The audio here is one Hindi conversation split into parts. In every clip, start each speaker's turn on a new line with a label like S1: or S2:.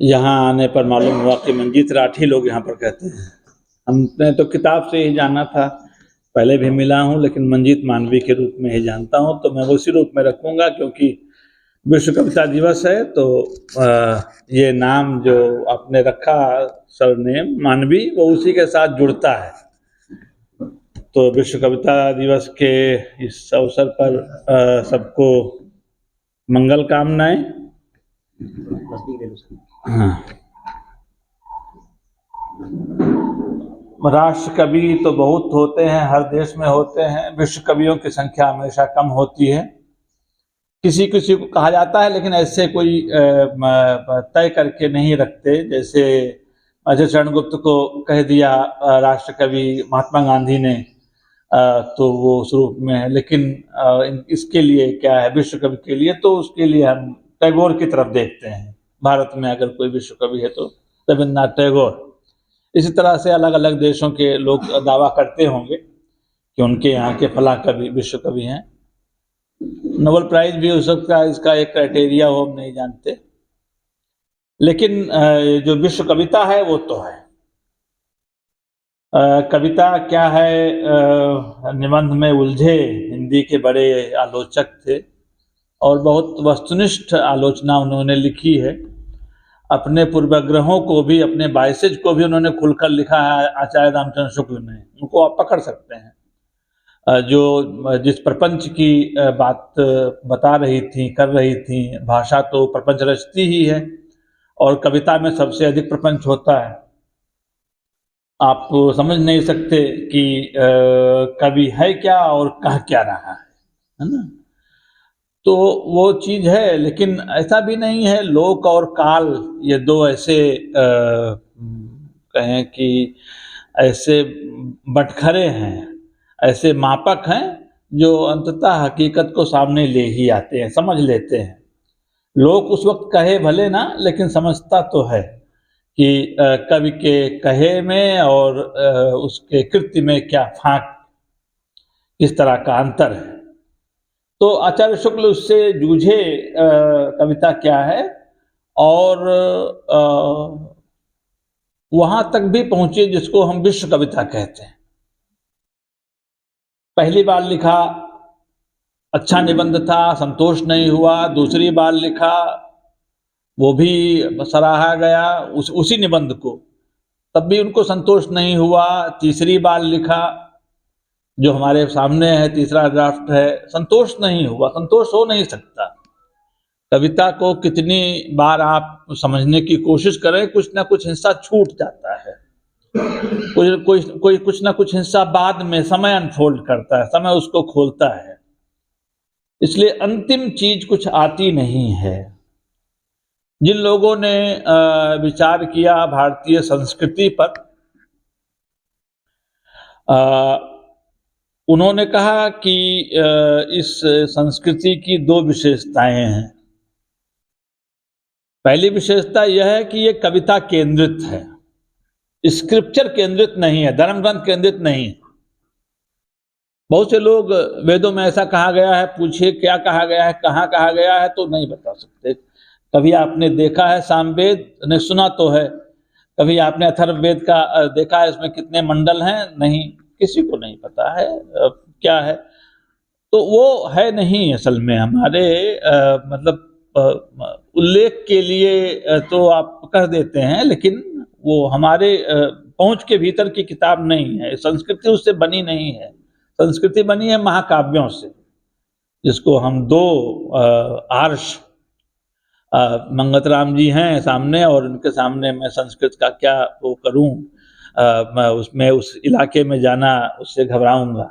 S1: यहाँ आने पर मालूम हुआ कि मंजीत राठी लोग यहाँ पर कहते हैं। हमने तो किताब से ही जाना था, पहले भी मिला हूँ, लेकिन मंजीत मानवी के रूप में ही जानता हूँ, तो मैं उसी रूप में रखूँगा क्योंकि विश्व कविता दिवस है। तो ये नाम जो आपने रखा सरनेम मानवी, वो उसी के साथ जुड़ता है। तो विश्व कविता दिवस के इस अवसर पर सबको मंगल कामनाएं। हाँ, राष्ट्र कवि तो बहुत होते हैं, हर देश में होते हैं, विश्व कवियों की संख्या हमेशा कम होती है। किसी किसी को कहा जाता है, लेकिन ऐसे कोई तय करके नहीं रखते। जैसे अजय चरणगुप्त को कह दिया राष्ट्र कवि महात्मा गांधी ने, तो वो उस रूप में है। लेकिन इसके लिए क्या है, विश्व कवि के लिए, तो उसके लिए हम टैगोर की तरफ देखते हैं। भारत में अगर कोई विश्व कवि है तो रविन्द्रनाथ टैगोर। इसी तरह से अलग अलग देशों के लोग दावा करते होंगे कि उनके यहाँ के फलां कवि विश्व कवि हैं। नोबेल प्राइज भी हो सकता है, इसका एक क्राइटेरिया हो, हम नहीं जानते। लेकिन जो विश्व कविता है वो तो है। कविता क्या है, निबंध में उलझे हिंदी के बड़े आलोचक थे और बहुत वस्तुनिष्ठ आलोचना उन्होंने लिखी है। अपने पूर्वाग्रहों को भी, अपने बायसेज को भी उन्होंने खुलकर लिखा है। आचार्य रामचंद्र शुक्ल ने, उनको आप पकड़ सकते हैं। जो जिस प्रपंच की बात बता रही थी, कर रही थी, भाषा तो प्रपंच रचती ही है और कविता में सबसे अधिक प्रपंच होता है। आप समझ नहीं सकते कि कवि है क्या और कह क्या रहा है ना। तो वो चीज है, लेकिन ऐसा भी नहीं है। लोक और काल, ये दो ऐसे कहें कि ऐसे बटखरे हैं, ऐसे मापक हैं जो अंततः हकीकत को सामने ले ही आते हैं, समझ लेते हैं। लोग उस वक्त कहे भले ना, लेकिन समझता तो है कि कवि के कहे में और उसके कृत्य में क्या फाक, किस तरह का अंतर है। तो आचार्य शुक्ल उससे जूझे, कविता क्या है, और वहां तक भी पहुंचे जिसको हम विश्व कविता कहते हैं। पहली बार लिखा, अच्छा निबंध था, संतोष नहीं हुआ। दूसरी बार लिखा, वो भी सराहा गया उसी निबंध को, तब भी उनको संतोष नहीं हुआ। तीसरी बार लिखा, जो हमारे सामने है, तीसरा ड्राफ्ट है, संतोष नहीं हुआ। संतोष हो नहीं सकता। कविता को कितनी बार आप समझने की कोशिश करें, कुछ ना कुछ हिस्सा छूट जाता है। कोई कुछ ना कुछ हिस्सा बाद में समय अनफोल्ड करता है, समय उसको खोलता है। इसलिए अंतिम चीज कुछ आती नहीं है। जिन लोगों ने विचार किया भारतीय संस्कृति पर, उन्होंने कहा कि इस संस्कृति की दो विशेषताएं हैं। पहली विशेषता यह है कि ये कविता केंद्रित है, स्क्रिप्चर केंद्रित नहीं है, धर्म ग्रंथ केंद्रित नहीं है। बहुत से लोग, वेदों में ऐसा कहा गया है, पूछिए क्या कहा गया है, कहाँ कहा गया है, तो नहीं बता सकते। कभी आपने देखा है सामवेद? नहीं, सुना तो है। कभी आपने अथर्ववेद का देखा है, इसमें कितने मंडल हैं? नहीं, किसी को नहीं पता है क्या है। तो वो है नहीं असल में हमारे मतलब उल्लेख के लिए तो आप कह देते हैं, लेकिन वो हमारे पहुंच के भीतर की किताब नहीं है। संस्कृति उससे बनी नहीं है। संस्कृति बनी है महाकाव्यों से, जिसको हम दो आर्ष, मंगत राम जी हैं सामने, और उनके सामने मैं संस्कृत का क्या वो करूं, मैं उसमें उस इलाके में जाना, उससे घबराऊंगा।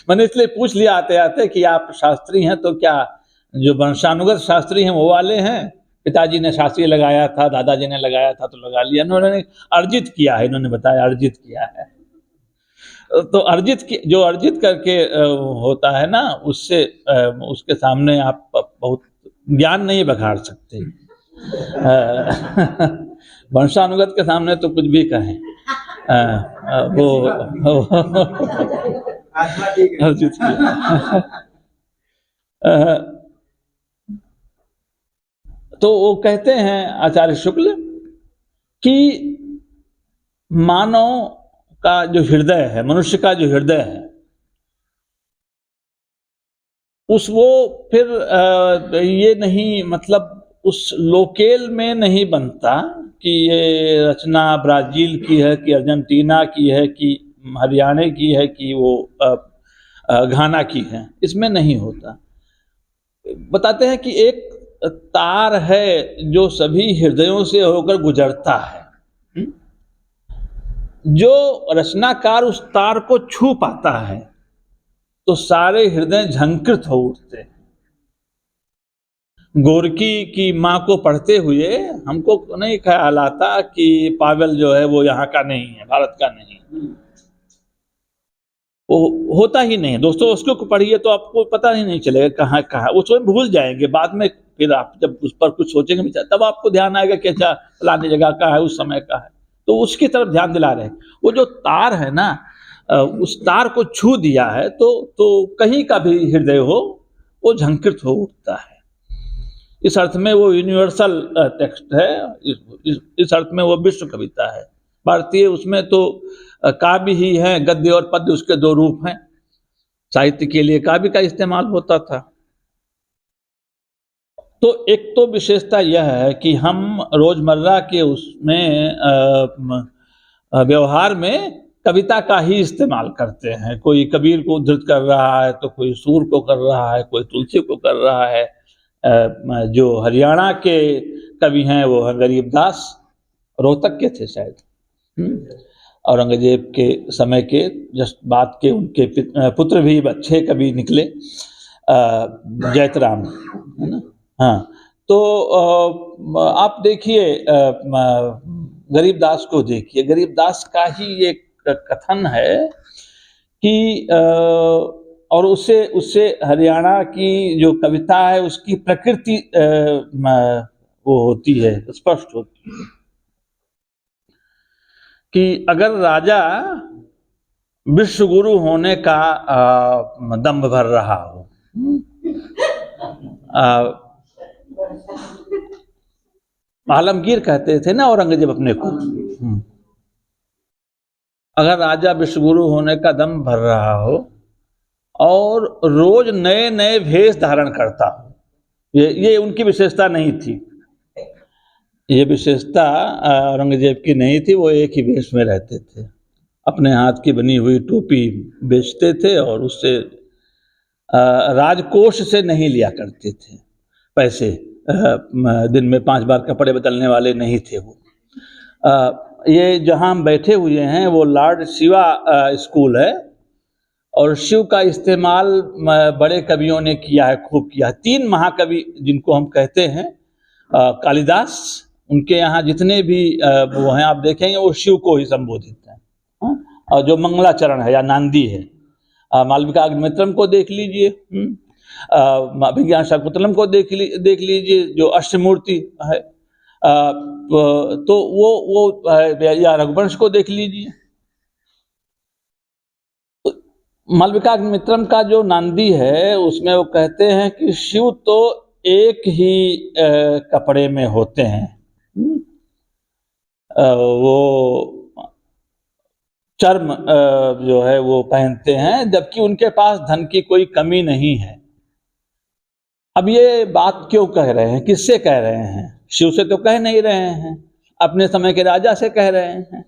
S1: मैंने इसलिए पूछ लिया आते आते कि आप शास्त्री हैं, तो क्या जो वंशानुगत शास्त्री हैं वो वाले हैं? पिताजी ने शास्त्री लगाया था, दादाजी ने लगाया था, तो लगा लिया। उन्होंने अर्जित किया है, इन्होंने बताया अर्जित किया है। तो जो अर्जित करके होता है ना, उससे उसके सामने आप बहुत ज्ञान नहीं बखाड़ सकते। वंशानुगत के सामने तो कुछ भी कहें, वो अर्जित किया। तो वो कहते हैं आचार्य शुक्ल कि मानव का जो हृदय है, मनुष्य का जो हृदय है, उस वो फिर ये नहीं, मतलब उस लोकेल में नहीं बनता कि ये रचना ब्राजील की है कि अर्जेंटीना की है कि हरियाणा की है कि वो घाना की है, इसमें नहीं होता। बताते हैं कि एक तार है जो सभी हृदयों से होकर गुजरता है। जो रचनाकार उस तार को छू पाता है तो सारे हृदय झंकृत हो उठते हैं। गोरकी की माँ को पढ़ते हुए हमको नहीं ख्याल आता कि पावेल जो है वो यहाँ का नहीं है, भारत का नहीं है। वो होता ही नहीं दोस्तों, उसको पढ़िए तो आपको पता ही नहीं चलेगा कहाँ कहाँ, वो स्वयं भूल जाएंगे बाद में। फिर आप जब उस पर कुछ सोचेंगे तब आपको ध्यान आएगा कि अच्छा फलानी जगह का है, उस समय का है, तो उसकी तरफ ध्यान दिला रहे हैं। वो जो तार है ना, उस तार को छू दिया है तो कहीं का भी हृदय हो वो झंकृत हो उठता है। इस अर्थ में वो यूनिवर्सल टेक्स्ट है, इस अर्थ में वो विश्व कविता है। भारतीय उसमें तो काव्य ही है, गद्य और पद्य उसके दो रूप हैं। साहित्य के लिए काव्य का इस्तेमाल होता था। तो एक तो विशेषता यह है कि हम रोजमर्रा के उसमें व्यवहार में कविता का ही इस्तेमाल करते हैं। कोई कबीर को उद्धृत कर रहा है तो कोई सूर को कर रहा है, कोई तुलसी को कर रहा है। जो हरियाणा के कवि हैं वो हैं गरीबदास, रोहतक के थे शायद। औरंगजेब के समय के जस्ट बाद के उनके पुत्र भी अच्छे कवि निकले, जयतराम, है ना। हाँ, तो आप देखिए गरीबदास को देखिए, गरीबदास का ही एक कथन है कि और उससे हरियाणा की जो कविता है उसकी प्रकृति वो होती है, स्पष्ट होती है कि अगर राजा विश्वगुरु होने का दंभ भर रहा हो, आलमगीर कहते थे ना औरंगजेब अपने को, अगर राजा विश्वगुरु होने का दम भर रहा हो और रोज नए नए भेष धारण करता हो, ये उनकी विशेषता नहीं थी। ये विशेषता औरंगजेब की नहीं थी। वो एक ही भेष में रहते थे, अपने हाथ की बनी हुई टोपी बेचते थे और उससे राजकोष से नहीं लिया करते थे पैसे। दिन में 5 बार कपड़े बदलने वाले नहीं थे वो। ये जहाँ हम बैठे हुए हैं वो लॉर्ड शिवा स्कूल है और शिव का इस्तेमाल बड़े कवियों ने किया है, खूब किया है। 3 महाकवि जिनको हम कहते हैं, कालिदास, उनके यहाँ जितने भी वो हैं आप देखेंगे वो शिव को ही संबोधित हैं। और जो मंगलाचरण है या नांदी है, मालविका अग्निमित्रम को देख लीजिए, अभिज्ञान शाकुंतलम को देख लीजिए जो अष्टमूर्ति है, तो वो या रघुवंश को देख लीजिए। मालविका अग्निमित्रम का जो नांदी है उसमें वो कहते हैं कि शिव तो एक ही कपड़े में होते हैं, वो चर्म जो है वो पहनते हैं, जबकि उनके पास धन की कोई कमी नहीं है। अब ये बात क्यों कह रहे हैं, किससे कह रहे हैं? शिव से तो कह नहीं रहे हैं, अपने समय के राजा से कह रहे हैं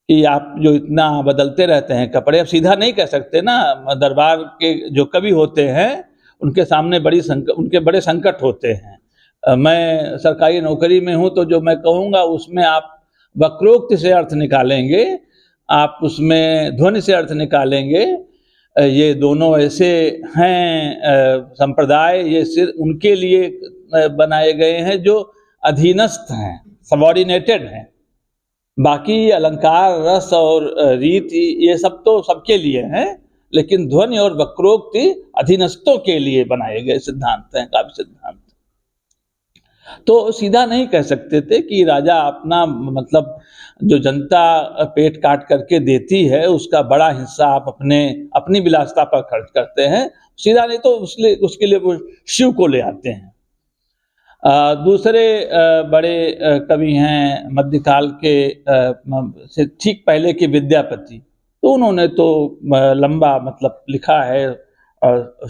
S1: कि आप जो इतना बदलते रहते हैं कपड़े। अब सीधा नहीं कह सकते ना, दरबार के जो कवि होते हैं उनके सामने उनके बड़े संकट होते हैं। मैं सरकारी नौकरी में हूँ तो जो मैं कहूँगा उसमें आप वक्रोक्ति से अर्थ निकालेंगे, आप उसमें ध्वनि से अर्थ निकालेंगे। ये दोनों ऐसे हैं संप्रदाय, ये सिर्फ उनके लिए बनाए गए हैं जो अधीनस्थ हैं, सबऑर्डिनेटेड हैं। बाकी अलंकार, रस और रीति ये सब तो सबके लिए हैं, लेकिन ध्वनि और वक्रोक्ति अधीनस्थों के लिए बनाए गए सिद्धांत हैं, काव्य सिद्धांत। तो सीधा नहीं कह सकते थे कि राजा अपना, मतलब जो जनता पेट काट करके देती है उसका बड़ा हिस्सा आप अपनी विलासिता पर खर्च करते हैं। सीधा नहीं, तो उसके लिए वो शिव को ले आते हैं। दूसरे बड़े कवि हैं मध्यकाल के से ठीक पहले के विद्यापति, तो उन्होंने तो लंबा मतलब लिखा है,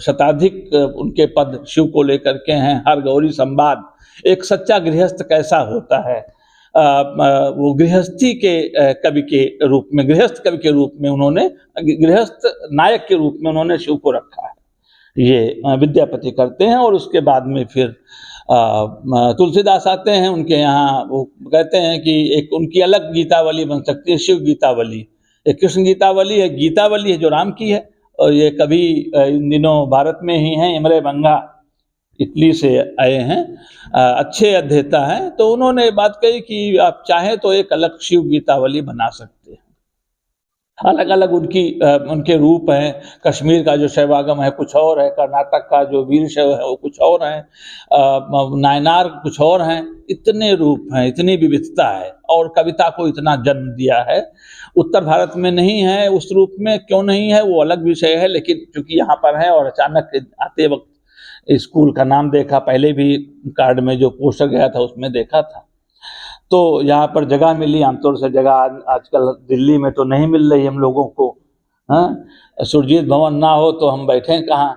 S1: शताधिक उनके पद शिव को लेकर के हैं। हर गौरी संवाद, एक सच्चा गृहस्थ कैसा होता है, वो गृहस्थी के कवि के रूप में, गृहस्थ कवि के रूप में उन्होंने, गृहस्थ नायक के रूप में उन्होंने शिव को रखा है। ये विद्यापति करते हैं। और उसके बाद में फिर तुलसीदास आते हैं, उनके यहाँ वो कहते हैं कि एक उनकी अलग गीतावली बन सकती है, शिव गीतावली। एक कृष्ण गीतावली है, गीतावली है जो राम की है। और ये कभी इन दिनों भारत में ही हैं, इमरे बंगा इटली से आए हैं, अच्छे अध्येता हैं। तो उन्होंने बात कही कि आप चाहें तो एक अलग शिव गीतावली बना सकते हैं। अलग अलग उनके रूप हैं। कश्मीर का जो शैवागम है कुछ और है, कर्नाटक का जो वीर शैव है वो कुछ और है, नायनार कुछ और हैं। इतने रूप हैं, इतनी विविधता है, और कविता को इतना जन्म दिया है। उत्तर भारत में नहीं है उस रूप में, क्यों नहीं है वो अलग विषय है, लेकिन चूंकि यहाँ पर है और अचानक आते वक्त स्कूल का नाम देखा, पहले भी कार्ड में जो पोस्टर गया था उसमें देखा था, तो यहाँ पर जगह मिली। आमतौर से जगह आजकल दिल्ली में तो नहीं मिल रही हम लोगों को। हाँ, सुरजीत भवन ना हो तो हम बैठें कहाँ।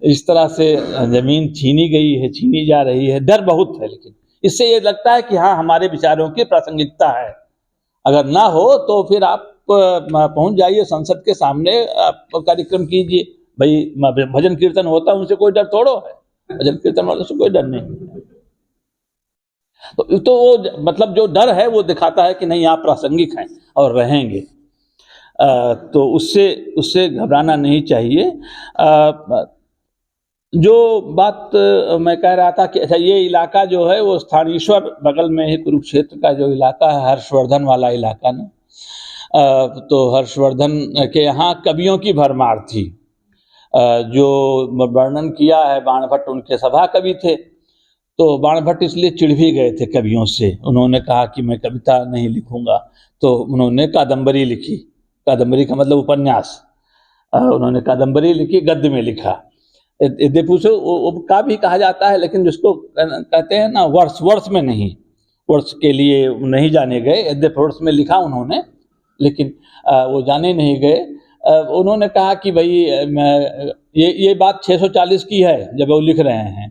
S1: इस तरह से जमीन छीनी गई है, छीनी जा रही है। डर बहुत है, लेकिन इससे ये लगता है कि हाँ हमारे विचारों की प्रासंगिकता है। अगर ना हो तो फिर आप पहुंच जाइए संसद के सामने, आप कार्यक्रम कीजिए। भाई भजन कीर्तन होता है, उनसे कोई डर थोड़ो है, भजन कीर्तन वालों से कोई डर नहीं। तो वो मतलब जो डर है वो दिखाता है कि नहीं आप प्रासंगिक हैं और रहेंगे। तो उससे घबराना नहीं चाहिए। जो बात मैं कह रहा था कि अच्छा ये इलाका जो है वो स्थानेश्वर बगल में ही, कुरुक्षेत्र का जो इलाका है, हर्षवर्धन वाला इलाका ना, तो हर्षवर्धन के यहाँ कवियों की भरमार थी। जो वर्णन किया है बाणभट्ट, उनके सभा कवि थे। तो बाणभट्ट इसलिए चिढ़ भी गए थे कवियों से, उन्होंने कहा कि मैं कविता नहीं लिखूंगा, तो उन्होंने कादम्बरी लिखी। कादम्बरी का मतलब उपन्यास। उन्होंने कादम्बरी लिखी, गद्य में लिखा। वो का भी कहा जाता है, लेकिन जिसको कहते हैं ना वर्ष में नहीं, वर्ष के लिए नहीं जाने गए। यद्यपि वर्ष में लिखा उन्होंने, लेकिन वो जाने नहीं गए। उन्होंने कहा कि भाई ये बात 640 की है जब वो लिख रहे हैं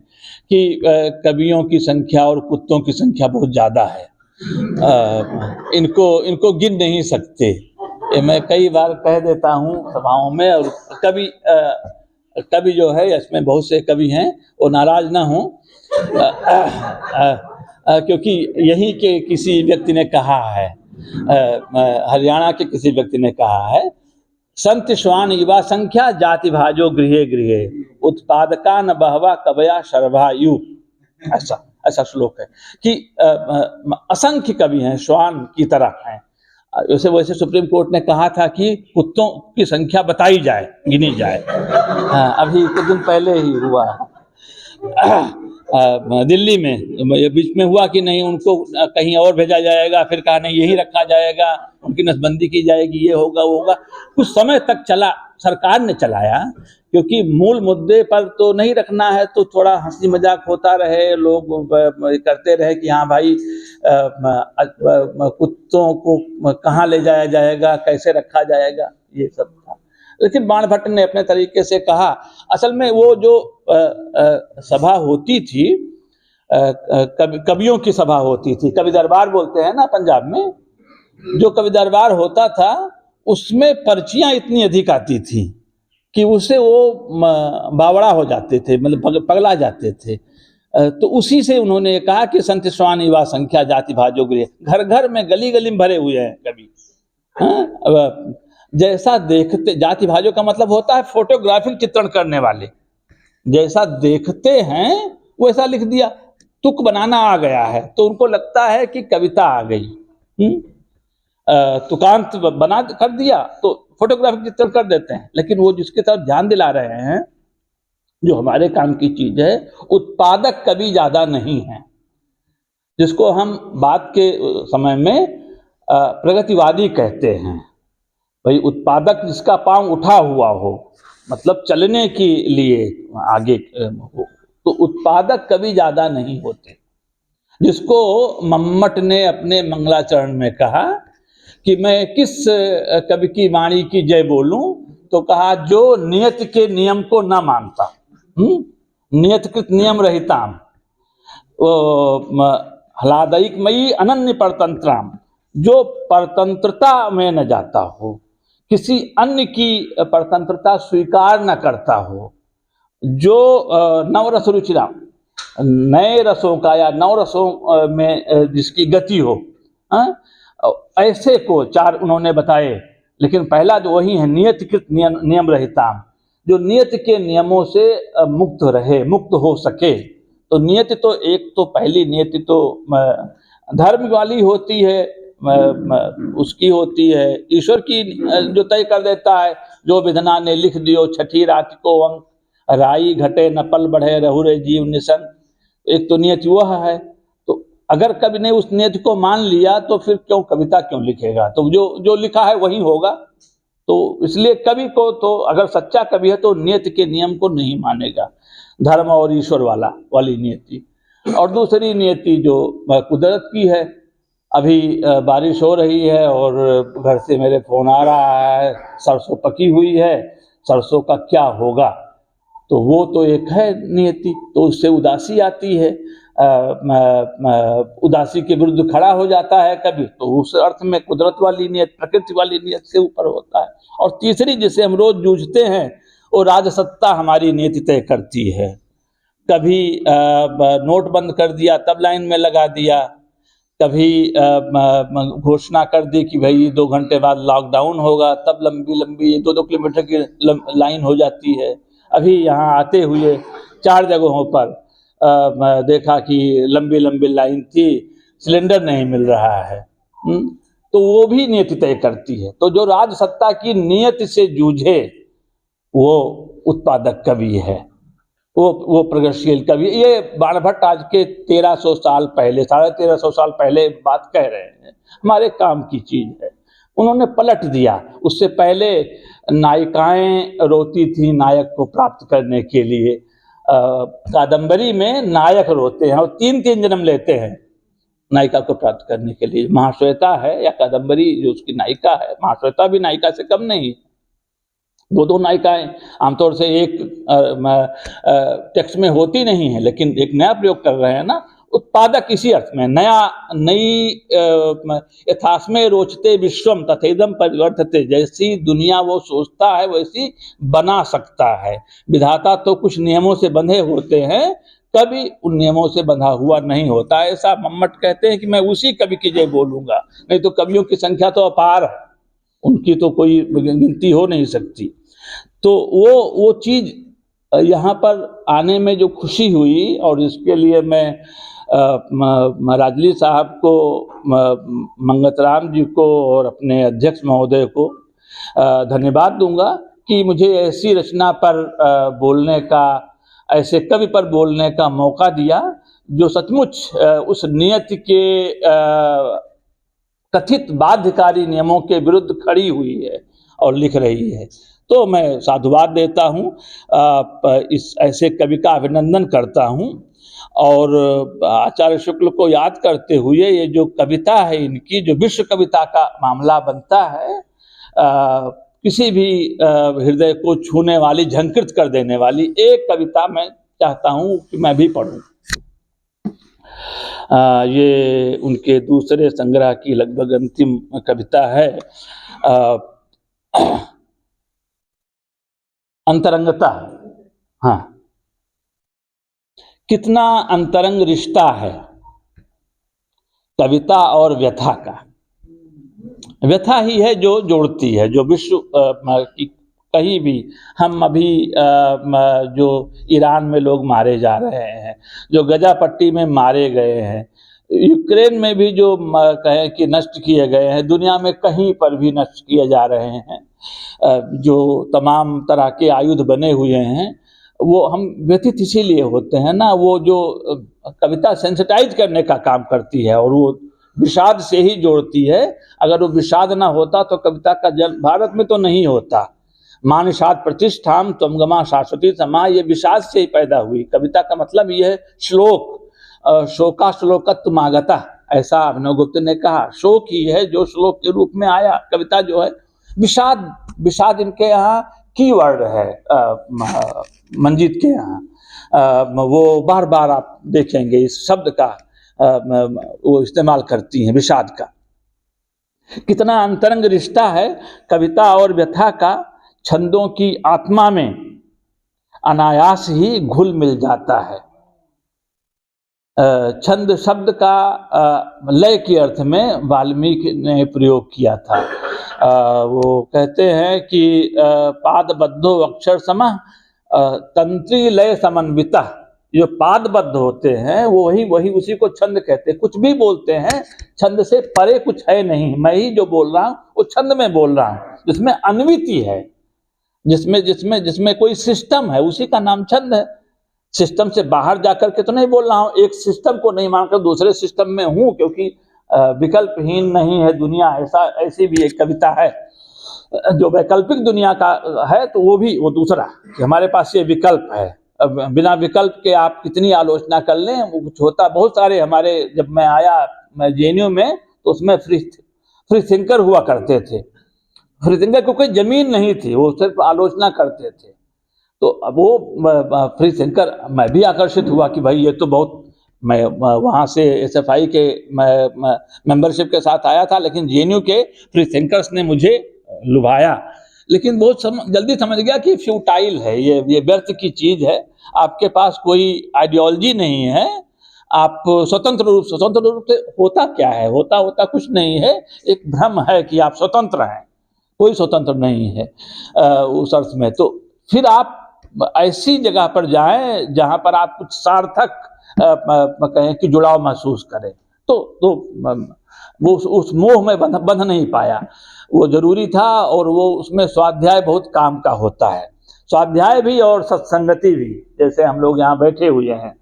S1: कि कवियों की संख्या और कुत्तों की संख्या बहुत ज़्यादा है, इनको गिन नहीं सकते। मैं कई बार कह देता हूँ सभाओं में, और कवि जो है, इसमें बहुत से कवि हैं, वो नाराज ना हों, क्योंकि यहीं के किसी व्यक्ति ने कहा है, हरियाणा के किसी व्यक्ति ने कहा है, संत श्वान युवा संख्या जाति भाजो गृहे गृहे उत्पादका न बहवा कवया शर्वायु। ऐसा श्लोक है कि असंख्य कवि हैं, श्वान की तरह हैं। वैसे सुप्रीम कोर्ट ने कहा था कि कुत्तों की संख्या बताई जाए, गिनी जाए। अभी कुछ दिन पहले ही हुआ दिल्ली में, बीच में हुआ कि नहीं उनको कहीं और भेजा जाएगा, फिर कहा नहीं यही रखा जाएगा, उनकी नसबंदी की जाएगी, ये होगा वो होगा। कुछ समय तक चला, सरकार ने चलाया, क्योंकि मूल मुद्दे पर तो नहीं रखना है, तो थोड़ा हंसी मजाक होता रहे, लोग करते रहे कि हाँ भाई कुत्तों को कहाँ ले जाया जाएगा, कैसे रखा जाएगा, ये सब था। लेकिन बाणभट्ट ने अपने तरीके से कहा। असल में वो जो सभा होती थी, कवियों की सभा होती थी, कवि दरबार बोलते हैं ना पंजाब में, जो कवि दरबार होता था उसमें पर्चियां इतनी अधिक आती थी कि उससे वो बावड़ा हो जाते थे, मतलब पगला जाते थे। तो उसी से उन्होंने कहा कि संत श्वान युवा संख्या जाति भाजो गृह, घर घर में गली गली में भरे हुए हैं कवि। जैसा देखते, जाति भाजो का मतलब होता है फोटोग्राफिक चित्रण करने वाले, जैसा देखते हैं वैसा लिख दिया, तुक बनाना आ गया है, तो उनको लगता है कि कविता आ गई। तुकांत बना कर दिया तो फोटोग्राफिक चित्रण कर देते हैं। लेकिन वो जिसकी तरफ ध्यान दिला रहे हैं, जो हमारे काम की चीज है, उत्पादक कवि ज्यादा नहीं है, जिसको हम बात के समय में प्रगतिवादी कहते हैं। भाई उत्पादक जिसका पांव उठा हुआ हो, मतलब चलने के लिए आगे तो उत्पादक कवि ज्यादा नहीं होते। जिसको मम्मट ने अपने मंगलाचरण में कहा कि मैं किस कवि की वाणी की जय बोलूं, तो कहा जो नियत के नियम को न मानता, नियतकृत नियम रहिताम, ह्लादैकमयी अनन्य परतंत्राम, जो परतंत्रता में न जाता हो, किसी अन्य की परतंत्रता स्वीकार न करता हो, जो नवरस रुचिराम, नए रसों का या नव रसों में जिसकी गति हो, ऐसे को चार उन्होंने बताए। लेकिन पहला जो वही है नियतकृत नियम रहिता, जो नियत के नियमों से मुक्त रहे, मुक्त हो सके। तो नियति तो एक तो पहली नियति तो धर्म वाली होती है, उसकी होती है, ईश्वर की जो तय कर देता है, जो विधना ने लिख दियो छठी रात को अंक, राई घटे न पल बढ़े रहुरे जीव निसन। एक तो नियति वह है। तो अगर कवि ने उस नियति को मान लिया तो फिर क्यों कविता क्यों लिखेगा, तो जो लिखा है वही होगा। तो इसलिए कवि को तो अगर सच्चा कवि है तो नियति के नियम को नहीं मानेगा, धर्म और ईश्वर वाली नियति। और दूसरी नियति जो कुदरत की है। अभी बारिश हो रही है और घर से मेरे फोन आ रहा है, सरसों पकी हुई है, सरसों का क्या होगा, तो वो तो एक है नियति। तो उससे उदासी आती है, उदासी के विरुद्ध खड़ा हो जाता है कभी, तो उस अर्थ में कुदरत वाली नियत, प्रकृति वाली नियत से ऊपर होता है। और तीसरी जिसे हम रोज जूझते हैं, वो राजसत्ता हमारी नियति तय करती है। कभी नोट बंद कर दिया तब लाइन में लगा दिया, कभी घोषणा कर दी कि भाई 2 घंटे बाद लॉकडाउन होगा, तब लंबी लंबी 2-2 किलोमीटर की लाइन हो जाती है। अभी यहाँ आते हुए 4 जगहों पर देखा कि लंबी लंबी लाइन थी, सिलेंडर नहीं मिल रहा है। तो वो भी नियति तय करती है। तो जो राजसत्ता की नियत से जूझे वो उत्पादक कवि है, वो प्रगतिशील कवि। ये बाणभट्ट आज के 1300 साल पहले, 1350 साल पहले बात कह रहे हैं, हमारे काम की चीज है। उन्होंने पलट दिया। उससे पहले नायिकाएं रोती थी नायक को प्राप्त करने के लिए। कादंबरी में नायक रोते हैं और 3-3 जन्म लेते हैं नायिका को प्राप्त करने के लिए। महाश्वेता है या कादंबरी जो उसकी नायिका है, महाश्वेता भी नायिका से कम नहीं। 2-2 नायिकाएं आमतौर से एक टेक्स्ट में होती नहीं है, लेकिन एक नया प्रयोग कर रहे हैं ना। उत्पादक इसी अर्थ में नई यथास्मे रोचते विश्वम तथेदम परिवर्तते, जैसी दुनिया वो सोचता है वैसी बना सकता है। विधाता तो कुछ नियमों से बंधे होते हैं, कभी उन नियमों से बंधा हुआ नहीं होता। ऐसा मम्मट कहते हैं कि मैं उसी कवि की जय बोलूंगा, नहीं तो कवियों की संख्या तो अपार है, उनकी तो कोई गिनती हो नहीं सकती। तो वो चीज यहाँ पर आने में जो खुशी हुई, और इसके लिए मैं राजली साहब को, मंगतराम जी को और अपने अध्यक्ष महोदय को धन्यवाद दूंगा कि मुझे ऐसी रचना पर बोलने का, ऐसे कवि पर बोलने का मौका दिया जो सचमुच उस नियत के कथित बाध्यकारी नियमों के विरुद्ध खड़ी हुई है और लिख रही है। तो मैं साधुवाद देता हूँ, इस ऐसे कवि का अभिनंदन करता हूँ। और आचार्य शुक्ल को याद करते हुए ये जो कविता है इनकी, जो विश्व कविता का मामला बनता है, किसी भी हृदय को छूने वाली, झंकृत कर देने वाली एक कविता मैं चाहता हूँ कि मैं भी पढ़ूँ। ये उनके दूसरे संग्रह की लगभग अंतिम कविता है, अंतरंगता। हाँ, कितना अंतरंग रिश्ता है कविता और व्यथा का। व्यथा ही है जो जोड़ती है, जो विश्व कहीं भी, हम अभी जो ईरान में लोग मारे जा रहे हैं, जो गजा पट्टी में मारे गए हैं, यूक्रेन में भी जो कहें कि नष्ट किए गए हैं, दुनिया में कहीं पर भी नष्ट किए जा रहे हैं, जो तमाम तरह के आयुध बने हुए हैं, वो हम व्यथित इसीलिए होते हैं ना। वो जो कविता सेंसिटाइज करने का काम करती है और वो विषाद से ही जोड़ती है। अगर वो विषाद ना होता तो कविता का जन्म भारत में तो नहीं होता। मानसात प्रतिष्ठाम त्वमगमा शाश्वती समा, ये विषाद से ही पैदा हुई। कविता का मतलब ये है श्लोक, शोका श्लोकत्व आगता, ऐसा अभिनव गुप्त ने कहा। शोक ही है जो श्लोक के रूप में आया। कविता जो है विषाद, विषाद इनके यहाँ कीवर्ड है मंजीत के यहाँ। वो बार बार आप देखेंगे इस शब्द का वो इस्तेमाल करती हैं, विषाद का। कितना अंतरंग रिश्ता है कविता और व्यथा का, छंदों की आत्मा में अनायास ही घुल मिल जाता है। छंद शब्द का लय के अर्थ में वाल्मीकि ने प्रयोग किया था। वो कहते हैं कि पादबद्धो अक्षर समः तंत्री लय समन्विता। जो पादबद्ध होते हैं वो वही उसी को छंद कहते हैं। कुछ भी बोलते हैं छंद से परे कुछ है नहीं। मैं ही जो बोल रहा हूँ वो छंद में बोल रहा हूँ, जिसमें अन्विति है, जिसमें कोई सिस्टम है, उसी का नाम छंद है। सिस्टम से बाहर जाकर के तो नहीं बोल रहा हूँ, एक सिस्टम को नहीं मानकर दूसरे सिस्टम में हूँ, क्योंकि विकल्पहीन नहीं है दुनिया। ऐसी भी एक कविता है जो वैकल्पिक दुनिया का है, तो वो दूसरा कि हमारे पास ये विकल्प है। अब बिना विकल्प के आप कितनी आलोचना कर लें, वो कुछ होता। बहुत सारे हमारे, जब मैं आया मैं जेएनयू में, तो उसमें फ्री थिंकर हुआ करते थे। फ्री थिंकर को कोई जमीन नहीं थी, वो सिर्फ आलोचना करते थे। तो अब वो फ्री थिंकर मैं भी आकर्षित हुआ कि भाई ये तो बहुत, मैं वहाँ से एसएफआई के मेंबरशिप के साथ आया था, लेकिन जेएनयू के फ्री थिंकर्स ने मुझे लुभाया। लेकिन बहुत जल्दी समझ गया कि फ्यूटाइल है, ये व्यर्थ की चीज है। आपके पास कोई आइडियोलॉजी नहीं है, आप स्वतंत्र रूप से होता क्या है, होता कुछ नहीं है। एक भ्रम है कि आप स्वतंत्र हैं, कोई स्वतंत्र नहीं है उस अर्थ में। तो फिर आप ऐसी जगह पर जाएं जहां पर आप कुछ सार्थक कहें कि जुड़ाव महसूस करें। तो वो उस मोह में बंध नहीं पाया। वो जरूरी था, और वो उसमें स्वाध्याय बहुत काम का होता है। स्वाध्याय भी और सत्संगति भी, जैसे हम लोग यहाँ बैठे हुए हैं।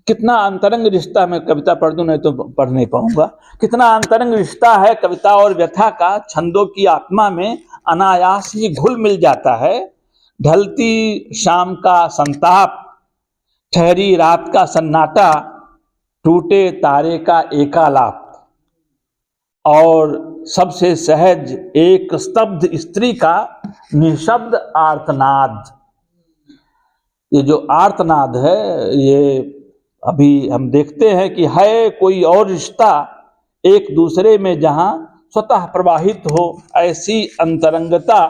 S1: कितना अंतरंग रिश्ता, मैं कविता पढ़ दूं, नहीं तो पढ़ नहीं पाऊंगा। कितना अंतरंग रिश्ता है कविता और व्यथा का, छंदों की आत्मा में अनायास ही घुल मिल जाता है। ढलती शाम का संताप, ठहरी रात का सन्नाटा, टूटे तारे का एकालाप, और सबसे सहज एक स्तब्ध स्त्री का निशब्द आर्तनाद। ये जो आर्तनाद है, ये अभी हम देखते हैं कि है कोई और रिश्ता एक दूसरे में जहां स्वतः प्रवाहित हो ऐसी अंतरंगता।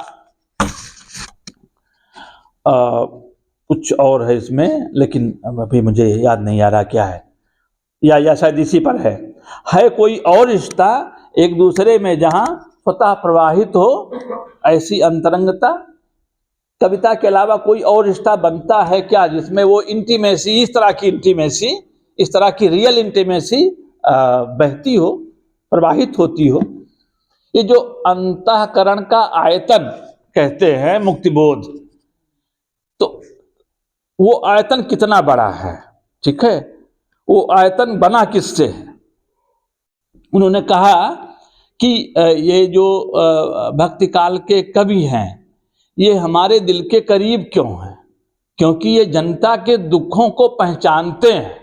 S1: कुछ और है इसमें, लेकिन अभी मुझे याद नहीं आ रहा क्या है, या शायद इसी पर है कोई और रिश्ता एक दूसरे में जहां स्वतः प्रवाहित हो ऐसी अंतरंगता। कविता के अलावा कोई और रिश्ता बनता है क्या जिसमें वो इंटीमेसी, इस तरह की रियल इंटीमेसी बहती हो, प्रवाहित होती हो। ये जो अंतःकरण का आयतन कहते हैं मुक्तिबोध, तो वो आयतन कितना बड़ा है, ठीक है। वो आयतन बना किससे है? उन्होंने कहा कि ये जो भक्ति काल के कवि हैं, ये हमारे दिल के करीब क्यों हैं? क्योंकि ये जनता के दुखों को पहचानते हैं।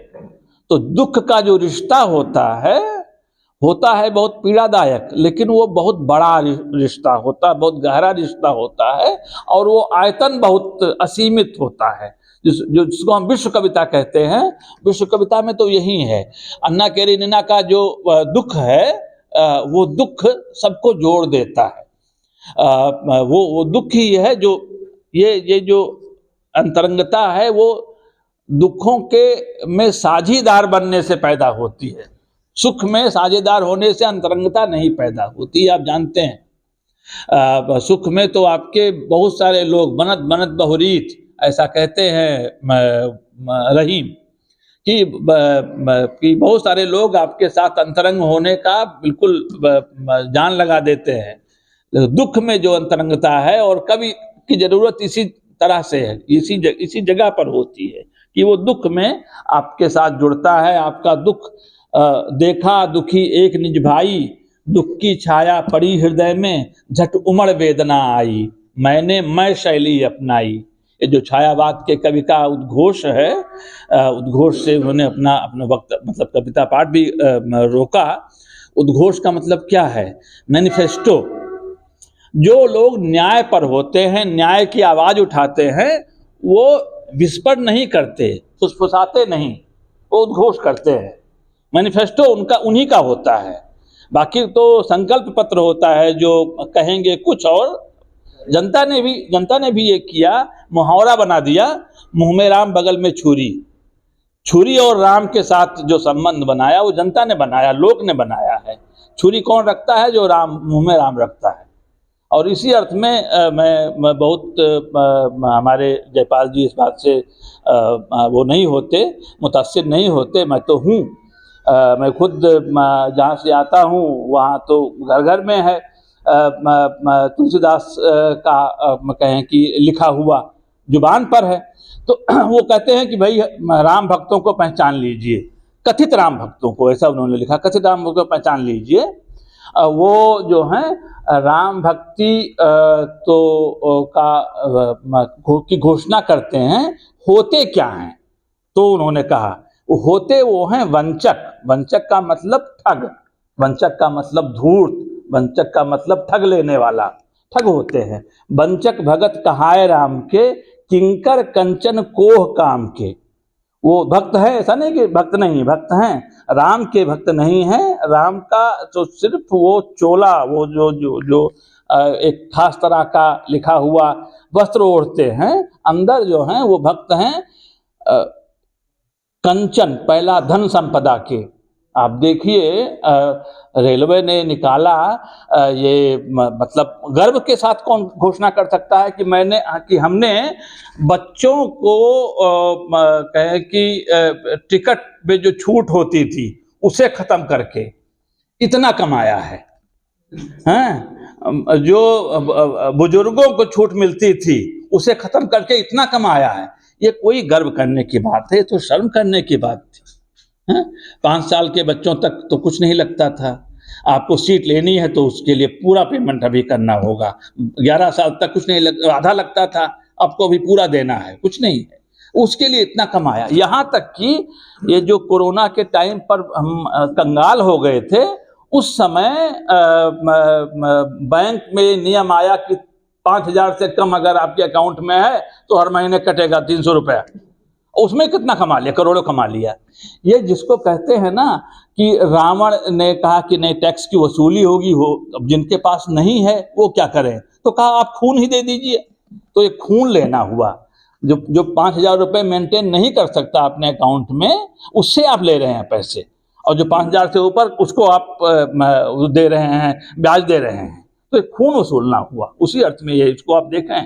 S1: तो दुख का जो रिश्ता होता है बहुत पीड़ादायक, लेकिन वो बहुत बड़ा रिश्ता होता है, बहुत गहरा रिश्ता होता है, और वो आयतन बहुत असीमित होता है, जिसको हम विश्व कविता कहते हैं। विश्व कविता में तो यही है। अन्ना कैरेनिना का जो दुख है, वो दुख सबको जोड़ देता है। वो दुख ही है जो ये जो अंतरंगता है, वो दुखों के में साझीदार बनने से पैदा होती है। सुख में साझेदार होने से अंतरंगता नहीं पैदा होती, आप जानते हैं। सुख में तो आपके बहुत सारे लोग बनत बहुरीत, ऐसा कहते हैं रहीम, कि बहुत सारे लोग आपके साथ अंतरंग होने का बिल्कुल जान लगा देते हैं। दुख में जो अंतरंगता है, और कवि की जरूरत इसी तरह से है, इसी जगह पर होती है कि वो दुख में आपके साथ जुड़ता है। आपका दुख देखा दुखी एक निज भाई, दुख की छाया पड़ी हृदय में, झट उमड़ वेदना आई, मैंने मैं शैली अपनाई। ये जो छायावाद के कवि का उद्घोष है, उद्घोष से उन्होंने अपना वक्त मतलब कविता पाठ भी रोका। उद्घोष का मतलब क्या है? मैनिफेस्टो। जो लोग न्याय पर होते हैं, न्याय की आवाज उठाते हैं, वो विस्पर नहीं करते, फुसफुसाते नहीं, वो उद्घोष करते हैं। मैनिफेस्टो उनका उन्हीं का होता है। बाकी तो संकल्प पत्र होता है जो कहेंगे कुछ और। जनता ने भी ये किया, मुहावरा बना दिया, मुंह में राम बगल में छुरी। छुरी और राम के साथ जो संबंध बनाया वो जनता ने बनाया, लोक ने बनाया है। छुरी कौन रखता है? जो राम मुंह में राम रखता है। और इसी अर्थ में मैं बहुत हमारे जयपाल जी इस बात से वो नहीं होते, मुतासिर नहीं होते। मैं तो हूँ, मैं खुद जहाँ से आता हूँ वहाँ तो घर घर में है तुलसीदास का कहें कि लिखा हुआ जुबान पर है। तो वो कहते हैं कि भाई राम भक्तों को पहचान लीजिए, कथित राम भक्तों को, ऐसा उन्होंने लिखा, कथित राम भक्तों को पहचान लीजिए। वो जो हैं राम भक्ति की घोषणा करते हैं, होते क्या हैं? तो उन्होंने कहा होते वो हैं वंचक। वंचक का मतलब ठग, वंचक का मतलब धूर्त, वंचक का मतलब ठग लेने वाला, ठग होते हैं। वंचक भगत कहाए राम के, किंकर कंचन कोह काम के। वो भक्त है, ऐसा नहीं कि भक्त नहीं, भक्त हैं, राम के भक्त नहीं हैं। राम का तो सिर्फ वो चोला, वो जो जो जो एक खास तरह का लिखा हुआ वस्त्र ओढ़ते हैं, अंदर जो हैं वो भक्त हैं कंचन, पहला धन संपदा के। आप देखिए रेलवे ने निकाला ये मतलब गर्व के साथ कौन घोषणा कर सकता है कि हमने बच्चों को कहे कि टिकट पे जो छूट होती थी उसे खत्म करके इतना कमाया है, हैं? जो बुजुर्गों को छूट मिलती थी उसे खत्म करके इतना कमाया है। ये कोई गर्व करने की बात है? तो शर्म करने की बात थी। 5 साल के बच्चों तक तो कुछ नहीं लगता था। आपको सीट लेनी है तो उसके लिए पूरा पेमेंट अभी करना होगा। 11 साल तक कुछ नहीं आधा लगता था, आपको अभी पूरा देना है, कुछ नहीं है। उसके लिए इतना कमाया। यहाँ तक कि ये जो कोरोना के टाइम पर हम कंगाल हो गए थे, उस समय बैंक में नियम आया कि 5,000 से कम अगर आपके अकाउंट में है तो हर महीने कटेगा 300 रुपया। उसमें कितना कमा लिया? करोड़ों कमा लिया। ये जिसको कहते हैं ना कि रावण ने कहा कि नहीं टैक्स की वसूली होगी, हो अब जिनके पास नहीं है वो क्या करें? तो कहा आप खून ही दे दीजिए। तो ये खून लेना हुआ। जो 5,000 रुपये मेंटेन नहीं कर सकता अपने अकाउंट में, उससे आप ले रहे हैं पैसे, और जो 5,000 से ऊपर उसको आप दे रहे हैं, ब्याज दे रहे हैं। तो खून वसूलना हुआ, उसी अर्थ में ये इसको आप देखें।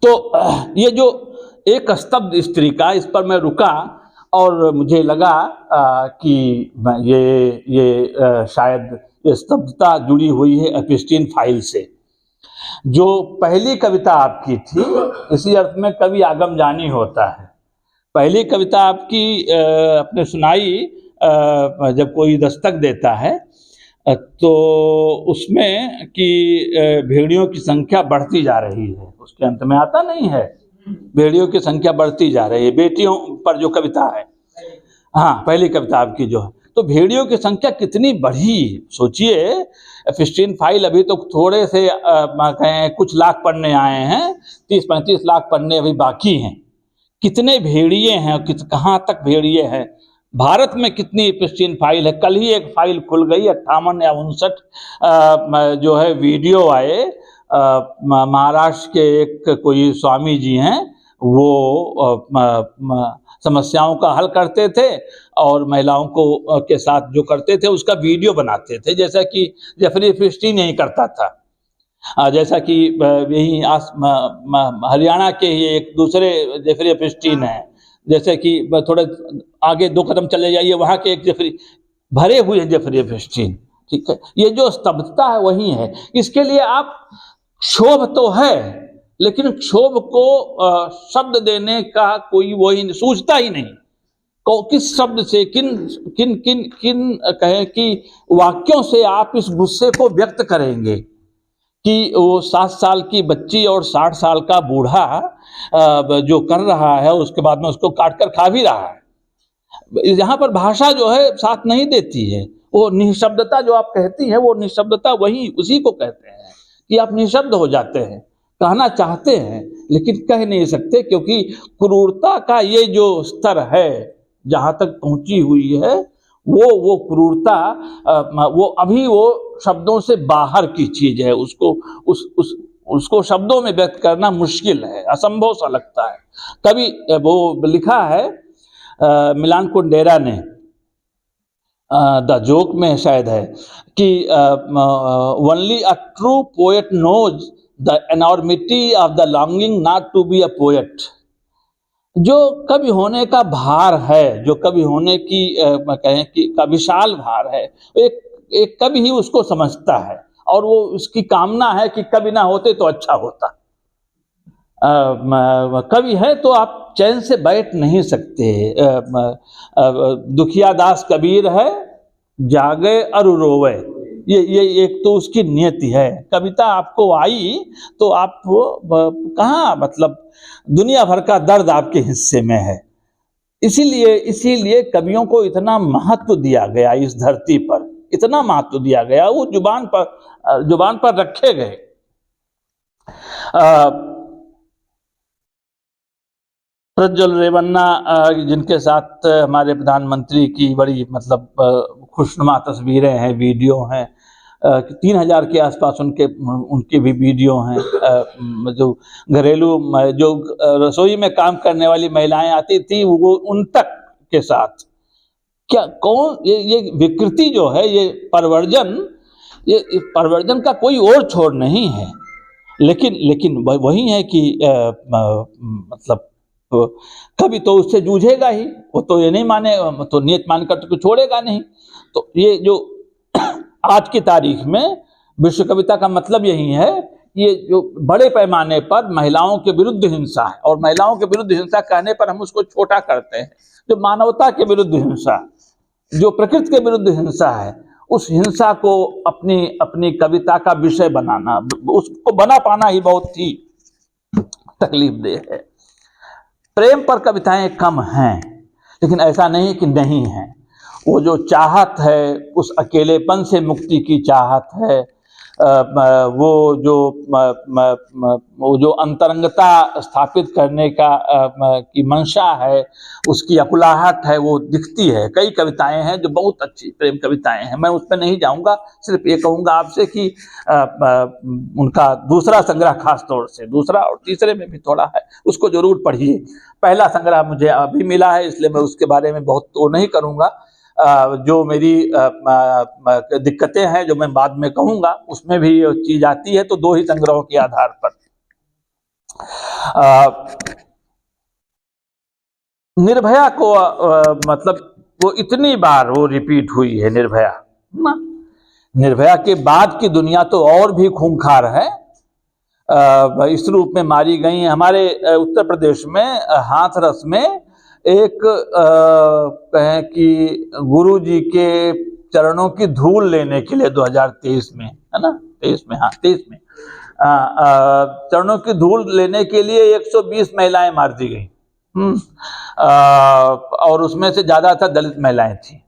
S1: तो ये जो एक स्तब्ध स्त्री का, इस पर मैं रुका और मुझे लगा कि ये शायद ये स्तब्धता जुड़ी हुई है एपिस्टीन फाइल से। जो पहली कविता आपकी थी, इसी अर्थ में कवि आगम जानी होता है। पहली कविता आपकी आपने सुनाई जब कोई दस्तक देता है तो उसमें कि भेड़ियों की संख्या बढ़ती जा रही है, उसके अंत में आता नहीं है भेड़ियों की संख्या बढ़ती जा रही है, बेटियों पर जो कविता है। हाँ, पहली कविता आपकी जो है, तो भेड़ियों की संख्या कितनी बढ़ी, सोचिए। फिस्टीन फाइल अभी तो थोड़े से कहें कुछ लाख पढ़ने आए हैं, 30-35 लाख पढ़ने अभी बाकी हैं। कितने भेड़िए हैं, कहाँ तक भेड़िए हैं, भारत में कितनी फिस्टीन फाइल है। कल ही एक फाइल खुल गई, 58 या 59 जो है वीडियो आए। महाराष्ट्र के एक कोई स्वामी जी हैं, वो समस्याओं का हल करते थे और महिलाओं को के साथ जो करते थे उसका वीडियो बनाते थे, जैसा कि जेफरी एपस्टीन यही करता था। जैसा कि यही हरियाणा के ही एक दूसरे जेफरी एपस्टीन हैं, जैसे कि थोड़े आगे 2 कदम चले जाइए, वहाँ के एक जेफरी, भरे हुए हैं जेफरी एपस्टीन। ठीक है, ये जो स्तब्धता है वही है। इसके लिए आप क्षोभ तो है, लेकिन क्षोभ को शब्द देने का कोई वही सूझता ही नहीं। किस शब्द से, किन किन किन किन कहें कि वाक्यों से आप इस गुस्से को व्यक्त करेंगे कि वो 7 साल की बच्ची और 60 साल का बूढ़ा जो कर रहा है उसके बाद में उसको काट कर खा भी रहा है। यहाँ पर भाषा जो है साथ नहीं देती है। वो निशब्दता जो आप कहती हैं, वो निशब्दता वही उसी को कहते हैं कि आप निशब्द हो जाते हैं, कहना चाहते हैं लेकिन कह नहीं सकते, क्योंकि क्रूरता का ये जो स्तर है जहाँ तक पहुंची हुई है, वो क्रूरता वो अभी वो शब्दों से बाहर की चीज है। उसको शब्दों में व्यक्त करना मुश्किल है, असंभव सा लगता है। कभी वो लिखा है मिलान कुंडेरा ने, द जोक में शायद है कि only a true poet knows the enormity of the longing not to be a poet. जो कवि होने का भार है, जो कवि होने की कहें कि का विशाल भार है, एक कवि ही उसको समझता है और वो उसकी कामना है कि कवि ना होते तो अच्छा होता। कवि है तो आप चैन से बैठ नहीं सकते। दुखिया दास कबीर है, जागे अरु रोवे, ये एक तो उसकी नियति है। कविता आपको आई तो आप कहाँ, मतलब दुनिया भर का दर्द आपके हिस्से में है। इसीलिए कवियों को इतना महत्व दिया गया, इस धरती पर इतना महत्व दिया गया, वो जुबान पर रखे गए। प्रज्वल रेवन्ना जिनके साथ हमारे प्रधानमंत्री की बड़ी मतलब खुशनुमा तस्वीरें हैं, वीडियो हैं, 3000 के आसपास उनके भी वीडियो हैं। जो घरेलू जो रसोई में काम करने वाली महिलाएं आती थी वो उन तक के साथ क्या कौन ये विकृति जो है, ये परवर्जन का कोई और छोर नहीं है। लेकिन वही है कि मतलब कभी तो उससे जूझेगा ही, वो तो ये नहीं माने, तो नियत मानकर तो छोड़ेगा नहीं। तो ये जो आज की तारीख में विश्व कविता का मतलब यही है, ये जो बड़े पैमाने पर महिलाओं के विरुद्ध हिंसा है, और महिलाओं के विरुद्ध हिंसा कहने पर हम उसको छोटा करते हैं। जो मानवता के विरुद्ध हिंसा, जो प्रकृति के विरुद्ध हिंसा है, उस हिंसा को अपनी कविता का विषय बनाना, उसको बना पाना ही बहुत ही तकलीफदेह है। प्रेम पर कविताएं कम हैं, लेकिन ऐसा नहीं कि नहीं है। वो जो चाहत है, उस अकेलेपन से मुक्ति की चाहत है, वो जो अंतरंगता स्थापित करने की मंशा है, उसकी अकुलाहट है, वो दिखती है। कई कविताएं हैं जो बहुत अच्छी प्रेम कविताएं हैं, मैं उस पर नहीं जाऊंगा। सिर्फ ये कहूंगा आपसे कि उनका दूसरा संग्रह, खास तौर से दूसरा और तीसरे में भी थोड़ा है, उसको जरूर पढ़िए। पहला संग्रह मुझे अभी मिला है, इसलिए मैं उसके बारे में बहुत तो नहीं करूंगा। जो मेरी दिक्कतें हैं जो मैं बाद में कहूंगा, उसमें भी ये चीज आती है, तो 2 ही संग्रहों के आधार पर। निर्भया को मतलब वो इतनी बार वो रिपीट हुई है निर्भया ना। निर्भया के बाद की दुनिया तो और भी खूंखार है। इस रूप में मारी गई हमारे उत्तर प्रदेश में हाथरस में एक कहें कि गुरु जी के चरणों की धूल लेने के लिए 2023 में, है ना, 23 में, हाँ 23 में चरणों की धूल लेने के लिए 120 महिलाएं मार दी गई। और उसमें से ज्यादातर दलित महिलाएं थी।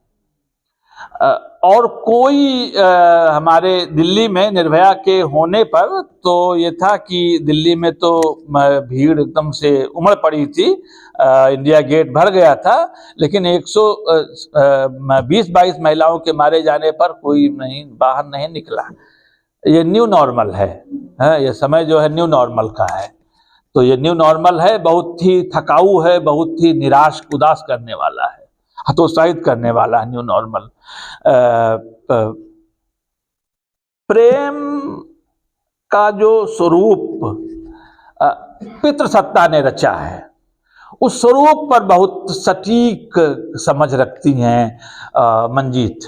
S1: और कोई हमारे दिल्ली में निर्भया के होने पर तो ये था कि दिल्ली में तो भीड़ एकदम से उमड़ पड़ी थी, इंडिया गेट भर गया था, लेकिन 120-22 महिलाओं के मारे जाने पर कोई बाहर नहीं निकला। ये न्यू नॉर्मल है, ये समय जो है न्यू नॉर्मल का है। तो ये न्यू नॉर्मल है, बहुत ही थकाऊ है, बहुत ही निराश उदास करने वाला है, हतोत्साहित करने वाला है न्यू नॉर्मल। प्रेम का जो स्वरूप पितृसत्ता ने रचा है, उस स्वरूप पर बहुत सटीक समझ रखती हैं मंजीत।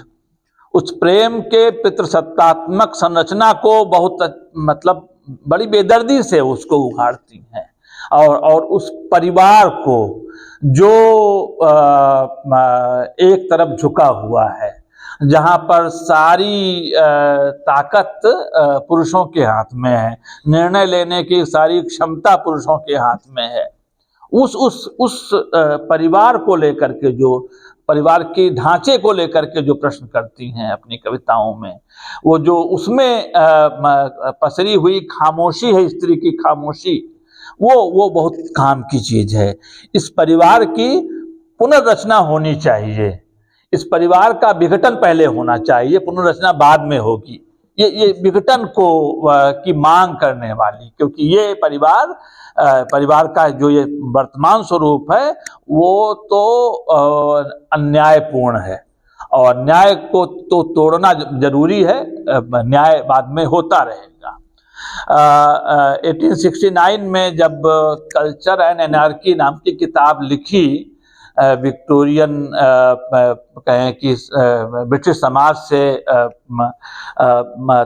S1: उस प्रेम के पितृसत्तात्मक संरचना को बहुत मतलब बड़ी बेदर्दी से उसको उखाड़ती हैं, और उस परिवार को जो एक तरफ झुका हुआ है, जहां पर सारी ताकत पुरुषों के हाथ में है, निर्णय लेने की सारी क्षमता पुरुषों के हाथ में है, उस परिवार को लेकर के, जो परिवार के ढांचे को लेकर के जो प्रश्न करती हैं अपनी कविताओं में, वो जो उसमें पसरी हुई खामोशी है, स्त्री की खामोशी, वो बहुत काम की चीज है। इस परिवार की पुनर्रचना होनी चाहिए, इस परिवार का विघटन पहले होना चाहिए, पुनर्रचना बाद में होगी। ये विघटन को की मांग करने वाली, क्योंकि ये परिवार का जो ये वर्तमान स्वरूप है वो तो अन्यायपूर्ण है, और न्याय को तो तोड़ना जरूरी है, न्याय बाद में होता रहेगा। 1869 में जब कल्चर एंड एनार्की नाम की किताब लिखी, विक्टोरियन कहें कि ब्रिटिश समाज से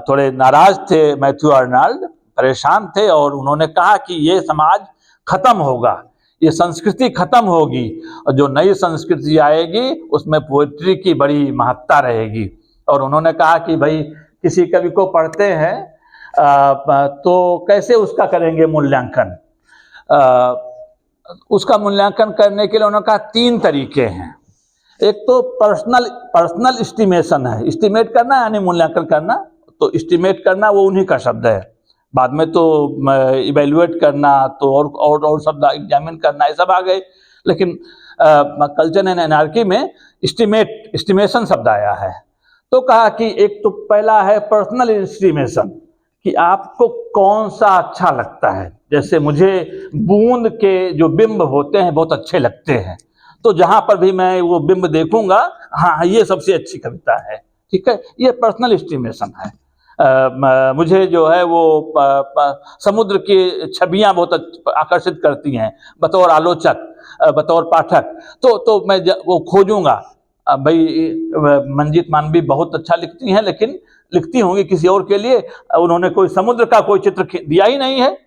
S1: थोड़े नाराज थे मैथ्यू आर्नल्ड, परेशान थे, और उन्होंने कहा कि ये समाज खत्म होगा, ये संस्कृति खत्म होगी, और जो नई संस्कृति आएगी उसमें पोएट्री की बड़ी महत्ता रहेगी। और उन्होंने कहा कि भाई किसी कवि को पढ़ते हैं तो कैसे उसका करेंगे मूल्यांकन। उसका मूल्यांकन करने के लिए उन्होंने कहा 3 तरीके हैं। एक तो पर्सनल एस्टिमेशन है, एस्टिमेट करना यानी मूल्यांकन करना, तो एस्टिमेट करना वो उन्हीं का शब्द है, बाद में तो इवेल्युएट करना तो और शब्द एग्जामिन करना, ये सब आ गए, लेकिन कल्चर एंड एनार्की में एस्टिमेशन शब्द आया है। तो कहा कि एक तो पहला है पर्सनल एस्टिमेशन, कि आपको कौन सा अच्छा लगता है। जैसे मुझे बूंद के जो बिंब होते हैं बहुत अच्छे लगते हैं, तो जहां पर भी मैं वो बिंब देखूंगा, हाँ ये सबसे अच्छी कविता है, ठीक है, ये पर्सनल एस्टिमेशन है। मुझे जो है वो समुद्र की छवियां बहुत आकर्षित करती हैं बतौर आलोचक, बतौर पाठक, तो मैं वो खोजूंगा। भाई मंजीत मानवी बहुत अच्छा लिखती हैं, लेकिन लिखती होंगी किसी और के लिए, उन्होंने कोई समुद्र का कोई चित्र दिया ही नहीं है,